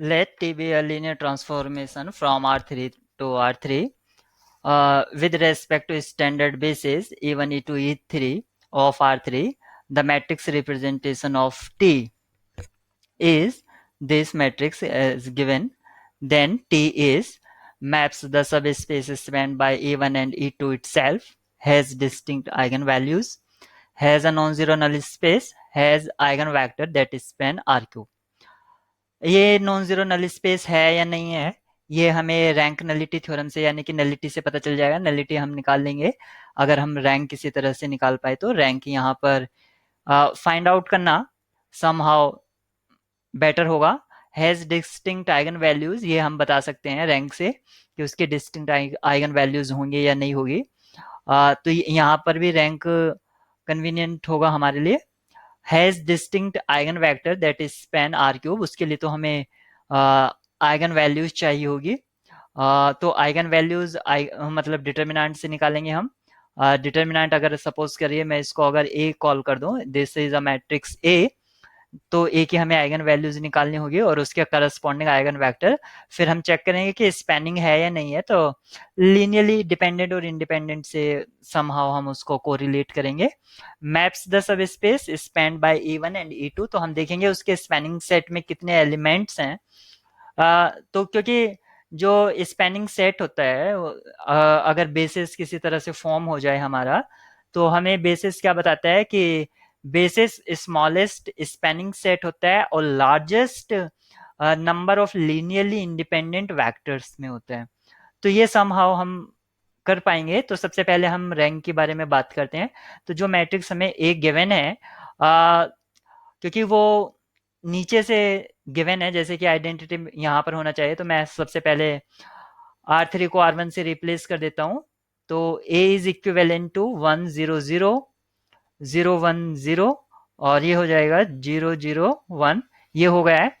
Let T be a linear transformation from R3 to R3 with respect to standard basis E1, E2, E3 of R3. The matrix representation of T is this matrix is given. Then T is maps the subspace spanned by E1 and E2 itself, has distinct eigenvalues, has a non-zero null space, has eigenvector that span R cube. ये non zero null space है या नहीं है, ये हमें rank nullity theorem से यानी कि नलिटी से पता चल जाएगा। नलिटी हम निकाल लेंगे अगर हम रैंक किसी तरह से निकाल पाए तो। रैंक यहाँ पर फाइंड आउट करना समहाउ बेटर होगा। हैज डिस्टिंक्ट आइगन वैल्यूज, ये हम बता सकते हैं रैंक से कि उसके डिस्टिंक्ट आइगन वैल्यूज होंगे या नहीं होगी। तो यहाँ पर भी रैंक कन्वीनियंट होगा हमारे लिए। Has distinct eigen vector that is span R cube, उसके लिए तो हमें आइगन वैल्यूज चाहिए होगी। तो आइगन वैल्यूज मतलब डिटर्मिनेंट से निकालेंगे हम। डिटर्मिनेंट अगर सपोज करिए मैं इसको अगर ए कॉल कर दूं, this is a matrix A, तो ए की हमें आइगन वैल्यूज निकालनी होगी और उसके करस्पॉन्डिंग आइगन वेक्टर। फिर हम चेक करेंगे कि स्पैनिंग है या नहीं है, तो लीनियरली डिपेंडेंट और इंडिपेंडेंट से समहाउ हम उसको कोरिलेट करेंगे। Maps the sub space span by E1 and E2, तो हम देखेंगे उसके स्पैनिंग सेट में कितने एलिमेंट्स हैं। तो क्योंकि जो स्पैनिंग सेट होता है अगर बेसिस किसी तरह से फॉर्म हो जाए हमारा, तो हमें बेसिस क्या बताता है कि बेसिस स्मॉलेस्ट स्पैनिंग सेट होता है और largest number of linearly independent vectors में होता है। तो ये समहाउ हम कर पाएंगे। तो सबसे पहले हम रैंक के बारे में बात करते हैं। तो जो मैट्रिक्स हमें एक गिवन है, क्योंकि वो नीचे से गिवन है, जैसे कि आइडेंटिटी यहाँ पर होना चाहिए, तो मैं सबसे पहले R3 को R1 से रिप्लेस कर देता हूँ। तो A इज इक्विवेलेंट टू 1 0 0 0 1 0 और ये हो जाएगा 0 0 1, ये हो गया है।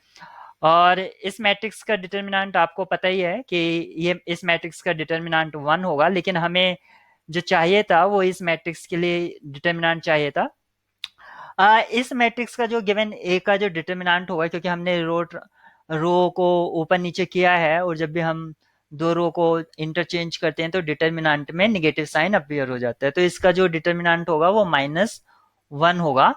और इस मैट्रिक्स का डिटर्मिनेंट आपको पता ही है कि ये इस मैट्रिक्स का डिटर्मिनेंट 1 होगा, लेकिन हमें जो चाहिए था वो इस मैट्रिक्स के लिए डिटर्मिनेंट चाहिए था। इस मैट्रिक्स का जो गिवन ए का जो डिटर्मिनेंट होगा, क्योंकि हमने रो को ऊपर नीचे किया है और जब भी हम दो रो को इंटरचेंज करते हैं तो डिटर्मिनेंट में नेगेटिव साइन अपीयर हो जाता है। तो इसका जो डिटर्मिनेंट होगा वो -1 होगा।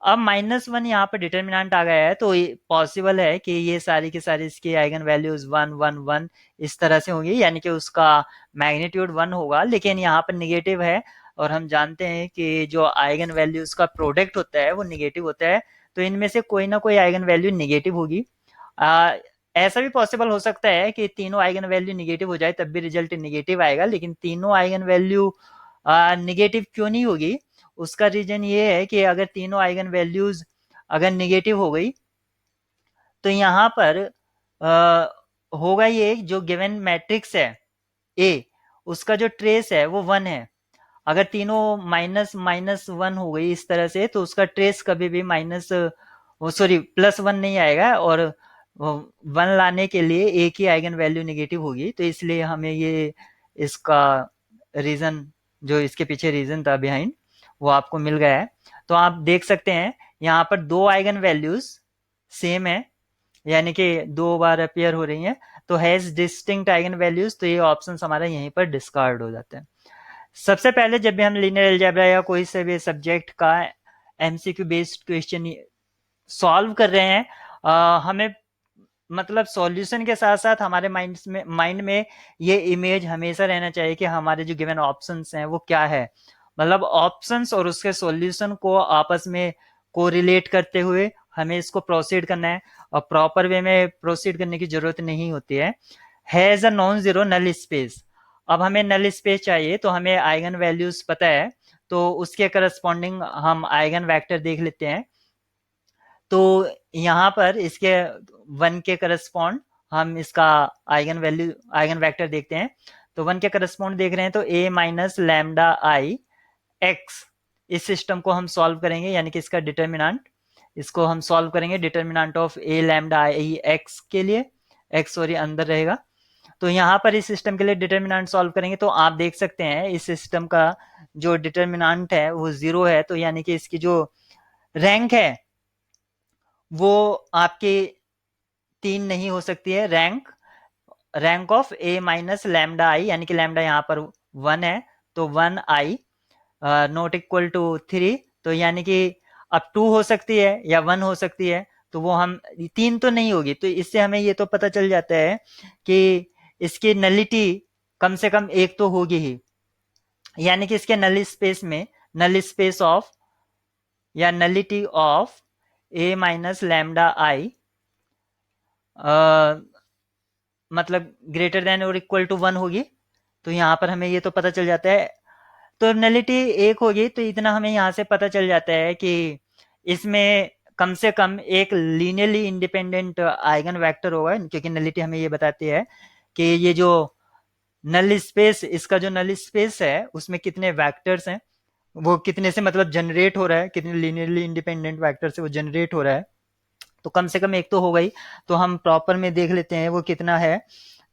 अब -1 यहाँ पर डिटर्मिनेंट आ गया है, तो पॉसिबल है कि ये सारी की सारी इसकी आइगन वैल्यूज 1 1 1 इस तरह से होंगी, यानी कि उसका मैग्नीट्यूड 1 होगा। लेकिन यहाँ पर निगेटिव है और हम जानते हैं कि जो आइगन वैल्यूज का प्रोडक्ट होता है वो निगेटिव होता है, तो इनमें से कोई ना कोई आइगन वैल्यू निगेटिव होगी। आ, ऐसा भी पॉसिबल हो सकता है कि तीनों आइगन वैल्यू निगेटिव हो जाए तब भी रिजल्ट निगेटिव आएगा, लेकिन तीनों आइगन वैल्यू निगेटिव क्यों नहीं होगी, उसका रीजन ये है कि अगर तीनों आइगन वैल्यूज अगर निगेटिव हो गई तो यहाँ पर होगा ये, जो गिवन मैट्रिक्स है ए, उसका जो ट्रेस है वो 1 है। अगर तीनों -1 हो गई इस तरह से, तो उसका ट्रेस कभी भी +1 नहीं आएगा और 1 लाने के लिए एक ही आइगन वैल्यू नेगेटिव होगी। तो इसलिए हमें ये इसका रीजन, जो इसके पीछे रीजन था बिहाइंड, वो आपको मिल गया है। तो आप देख सकते हैं यहाँ पर दो आइगन वैल्यूज सेम है, यानी कि दो बार अपियर हो रही हैं, तो हैज डिस्टिंक्ट आइगन वैल्यूज, तो ये ऑप्शन हमारा यहीं पर डिस्कार्ड हो जाता है। सबसे पहले जब भी हम लीनियर अलजेब्रा या कोई से भी सब्जेक्ट का एमसीक्यू बेस्ड क्वेश्चन सॉल्व कर रहे हैं, हमें मतलब सॉल्यूशन के साथ साथ हमारे माइंड में ये इमेज हमेशा रहना चाहिए कि हमारे जो गिवन ऑप्शंस हैं वो क्या है। मतलब ऑप्शंस और उसके सॉल्यूशन को आपस में कोरिलेट करते हुए हमें इसको प्रोसीड करना है, और प्रॉपर वे में प्रोसीड करने की जरूरत नहीं होती है। Has a non zero null space, अब हमें नल स्पेस चाहिए तो हमें आइगन वैल्यूज पता है, तो उसके करस्पॉन्डिंग हम आइगन वेक्टर देख लेते हैं। तो यहाँ पर इसके 1 के करस्पॉन्ड हम इसका आइगन वेक्टर देखते हैं। तो 1 के करस्पॉन्ड देख रहे हैं तो a minus lambda I x, इस सिस्टम को हम सॉल्व करेंगे, यानी कि इसका डिटर्मिनेंट, इसको हम सॉल्व करेंगे determinant of a lambda I x के लिए। एक्स सॉरी अंदर रहेगा। तो यहाँ पर इस सिस्टम के लिए डिटर्मिनेंट सॉल्व करेंगे तो आप देख सकते हैं इस सिस्टम का जो डिटर्मिनेंट है वो 0 है, तो यानी कि इसकी जो रैंक है वो आपके 3 नहीं हो सकती है। Rank of A minus lambda I, यानी कि लैम्डा यहाँ पर 1 है, तो 1 आई नॉट इक्वल टू 3, तो यानी कि अब 2 हो सकती है या 1 हो सकती है, तो वो हम 3 तो नहीं होगी। तो इससे हमें ये तो पता चल जाता है कि इसकी नलिटी कम से कम एक तो होगी ही, यानी कि इसके नल स्पेस में नल स्पेस ऑफ या nullity of A minus lambda I मतलब ग्रेटर देन और इक्वल टू 1 होगी। तो यहाँ पर हमें ये तो पता चल जाता है, तो नलिटी एक होगी, तो इतना हमें यहाँ से पता चल जाता है कि इसमें कम से कम एक लीनियरली इंडिपेंडेंट आइगन वेक्टर होगा, क्योंकि नलिटी हमें ये बताती है कि ये जो नल स्पेस, इसका जो नल स्पेस है उसमें कितने वेक्टर्स हैं, वो कितने से मतलब जनरेट हो रहा है, कितने लीनियरली इंडिपेंडेंट वेक्टर से वो जनरेट हो रहा है। तो कम से कम एक तो हो गई, तो हम प्रॉपर में देख लेते हैं वो कितना है।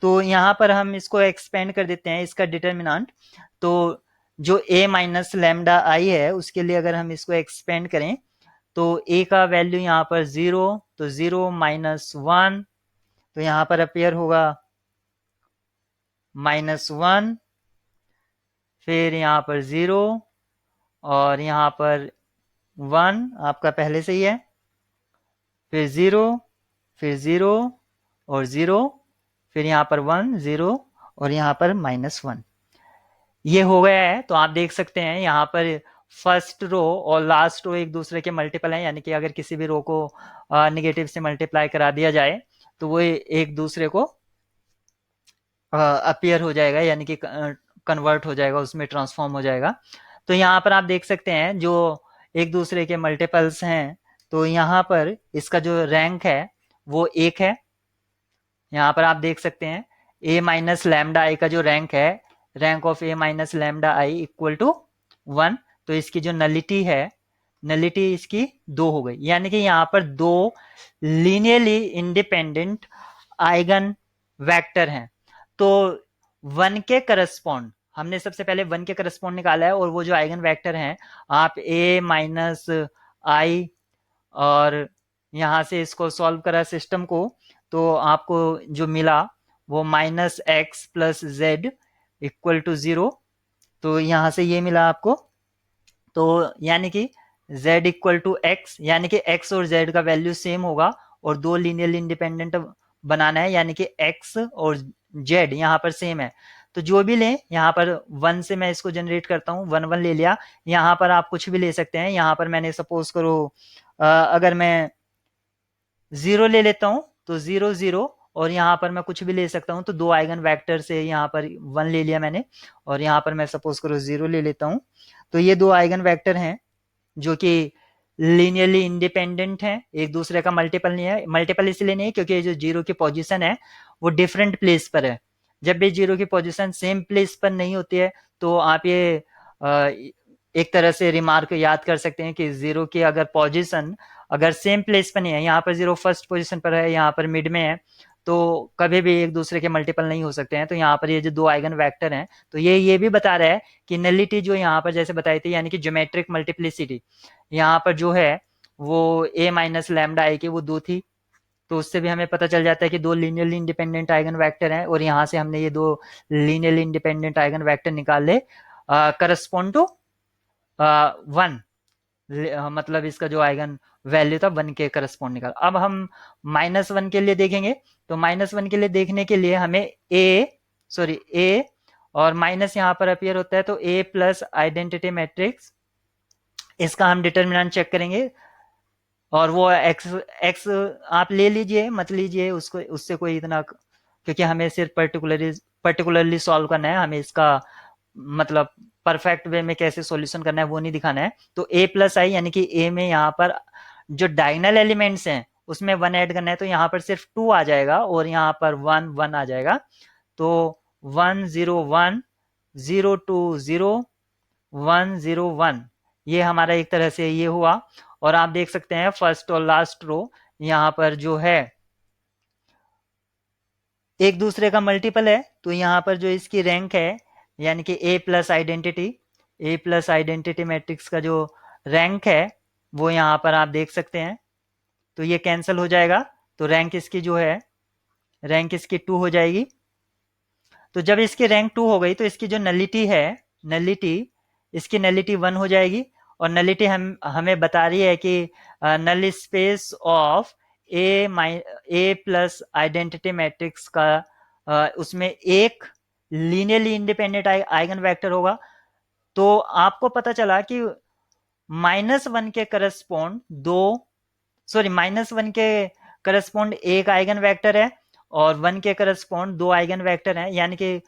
तो यहाँ पर हम इसको एक्सपेंड कर देते हैं, इसका डिटर्मिनेंट। तो जो a माइनस लैम्डा आई है उसके लिए अगर हम इसको एक्सपेंड करें, तो a का वैल्यू यहाँ पर 0, तो 0 - 1, तो यहाँ पर अपेयर होगा -1, फिर यहाँ पर 0 और यहाँ पर 1 आपका पहले से ही है, फिर 0, फिर 0 और 0, फिर यहाँ पर 1 0 और यहाँ पर -1। ये हो गया है। तो आप देख सकते हैं यहाँ पर फर्स्ट रो और लास्ट रो एक दूसरे के मल्टीपल हैं, यानी कि अगर किसी भी रो को निगेटिव से मल्टीप्लाई करा दिया जाए तो वो एक दूसरे को अपीयर हो जाएगा, यानी कि कन्वर्ट हो जाएगा, उसमें ट्रांसफॉर्म हो जाएगा। तो यहाँ पर आप देख सकते हैं जो एक दूसरे के मल्टीपल्स हैं, तो यहाँ पर इसका जो रैंक है वो 1 है। यहाँ पर आप देख सकते हैं ए माइनस लैम्डा आई का जो रैंक है, rank of A minus lambda I equal to 1। तो इसकी जो नलिटी है, नलिटी इसकी 2 हो गई, यानी कि यहाँ पर 2 लीनियरली इंडिपेंडेंट आइगन वेक्टर हैं। तो 1 के करस्पॉन्ड हमने सबसे पहले 1 के करस्पॉन्ड निकाला है, और वो जो आइगन वेक्टर हैं आप ए माइनस आई, और यहाँ से इसको सॉल्व करा सिस्टम को, तो आपको जो मिला वो -x+z=0। तो यहाँ से ये मिला आपको, तो यानी कि z=x, यानी कि x और z का वैल्यू सेम होगा, और दो लीनियरली इंडिपेंडेंट बनाना है, यानी कि x और z यहाँ पर सेम है। तो जो भी लें, यहाँ पर 1 से मैं इसको जनरेट करता हूँ, 1 1 ले लिया। यहाँ पर आप कुछ भी ले सकते हैं, यहाँ पर मैंने सपोज करो अगर मैं 0 ले लेता हूँ तो 0 0, और यहाँ पर मैं कुछ भी ले सकता हूँ, तो दो आइगन वेक्टर से यहाँ पर 1 ले लिया मैंने, और यहाँ पर मैं सपोज करो 0 ले लेता हूँ। तो ये दो आइगन वेक्टर हैं जो कि लीनियरली इंडिपेंडेंट हैं, एक दूसरे का मल्टीपल नहीं है। मल्टीपल इसलिए नहीं है क्योंकि जो जीरो की पोजीशन है वो डिफरेंट प्लेस पर है। जब भी जीरो की पोजीशन सेम प्लेस पर नहीं होती है, तो आप ये एक तरह से रिमार्क याद कर सकते हैं कि जीरो की अगर पोजीशन अगर सेम प्लेस पर नहीं है, यहाँ पर जीरो फर्स्ट पोजीशन पर है, यहाँ पर मिड में है, तो कभी भी एक दूसरे के मल्टीपल नहीं हो सकते हैं। तो यहाँ पर ये जो दो आइगन वेक्टर हैं, तो ये भी बता रहा है कि नलिटी जो यहाँ पर जैसे बताई थी, यानी कि ज्योमेट्रिक मल्टीप्लिसिटी यहाँ पर जो है वो ए माइनस लैम्डा आई की वो 2 थी। तो उससे भी हमें पता चल जाता है कि दो लीनियरली इंडिपेंडेंट आइगन वेक्टर हैं, और यहाँ से हमने ये दो लीनियरली इंडिपेंडेंट आइगन वेक्टर निकाल ले करस्पॉन्ड टू 1, मतलब इसका जो आइगन वैल्यू था 1 के करस्पॉन्ड निकाल। अब हम -1 के लिए देखेंगे, तो -1 के लिए देखने के लिए हमें ए और माइनस यहाँ पर अपीयर होता है, तो ए प्लस आइडेंटिटी मैट्रिक्स, इसका हम डिटर्मिनेंट चेक करेंगे। और वो एक्स आप ले लीजिए मत लीजिए उसको, उससे कोई इतना, क्योंकि हमें सिर्फ पर्टिकुलरली सॉल्व करना है, हमें इसका मतलब परफेक्ट वे में कैसे सॉल्यूशन करना है वो नहीं दिखाना है। तो a प्लस आई, यानी कि a में यहाँ पर जो डायगोनल एलिमेंट्स हैं उसमें 1 ऐड करना है, तो यहाँ पर सिर्फ 2 आ जाएगा, और यहाँ पर 1 1 आ जाएगा। तो 1 0 1 0 2 0 1 0 1, ये हमारा एक तरह से ये हुआ। और आप देख सकते हैं फर्स्ट और लास्ट रो यहाँ पर जो है एक दूसरे का मल्टीपल है, तो यहाँ पर जो इसकी रैंक है, यानी कि ए प्लस आइडेंटिटी मैट्रिक्स का जो रैंक है वो यहाँ पर आप देख सकते हैं। तो ये कैंसिल हो जाएगा, तो रैंक इसकी जो है, रैंक इसकी 2 हो जाएगी। तो जब इसकी रैंक 2 हो गई तो इसकी जो नलिटी है, नलिटी, इसकी नलिटी 1 हो जाएगी। और नलिटी हमें बता रही है कि null space of A plus identity matrix का उसमें एक लीनियरली इंडिपेंडेंट आइगन वेक्टर होगा। तो आपको पता चला कि -1 के करस्पॉन्ड दो, सॉरी -1 के करस्पॉन्ड एक आइगन वेक्टर है और 1 के करस्पॉन्ड दो आइगन वेक्टर हैं, यानी कि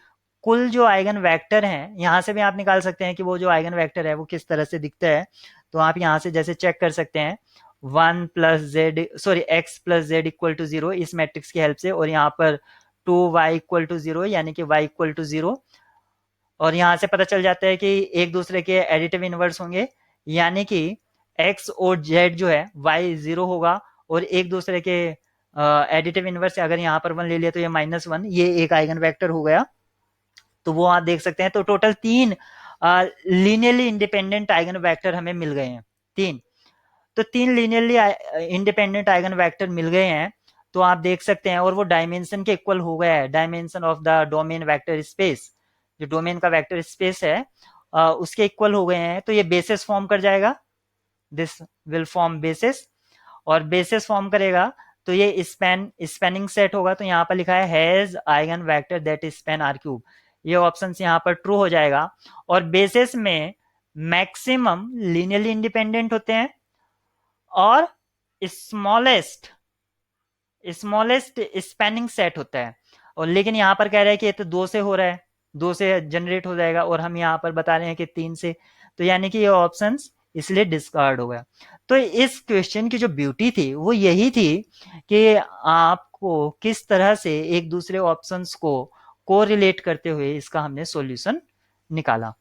कुल जो आइगन वेक्टर हैं, यहां से भी आप निकाल सकते हैं कि वो जो आइगन वेक्टर है वो किस तरह से दिखता है। तो आप यहां से जैसे चेक कर सकते हैं, 1 plus z, sorry x plus z equal to 0 इस मैट्रिक्स की हेल्प से, और यहाँ पर 2y इक्वल टू 0 यानी कि y इक्वल टू 0। और यहां से पता चल जाता है कि एक दूसरे के एडिटिव इनवर्स होंगे, यानी कि x और z जो है y 0 होगा, और एक दूसरे के एडिटिव इनवर्स, अगर यहाँ पर 1 ले लिया तो ये -1, ये एक आइगन वेक्टर हो गया। तो वो आप देख सकते हैं। तो total 3 linearly independent eigen vector हमें मिल गए हैं, 3। तो 3 लीनियरली इंडिपेंडेंट आइगन वेक्टर मिल गए हैं। तो आप देख सकते हैं, और वो डायमेंशन के इक्वल हो गया है, dimension of the domain vector space, जो डोमेन का वेक्टर स्पेस है उसके इक्वल हो गए हैं। तो ये बेसिस फॉर्म कर जाएगा, दिस विल फॉर्म बेसिस, और बेसिस फॉर्म करेगा तो ये स्पैनिंग सेट होगा। तो यहाँ पर लिखा है has eigen vector that span R cube, ये ऑप्शन यहाँ पर ट्रू हो जाएगा। और बेसिस में मैक्सिमम लीनियरली इंडिपेंडेंट होते हैं और स्मॉलेस्ट स्मॉलेस्ट स्पैनिंग सेट होता है। और लेकिन यहाँ पर कह रहा है कि ये तो 2 से हो रहा है, 2 से जनरेट हो जाएगा, और हम यहाँ पर बता रहे हैं कि 3 से। तो यानी कि ये ऑप्शंस इसलिए डिस्कार्ड हो गया। तो इस क्वेश्चन की जो ब्यूटी थी वो यही थी कि आपको किस तरह से एक दूसरे ऑप्शंस को कोरिलेट करते हुए इसका हमने सॉल्यूशन निकाला।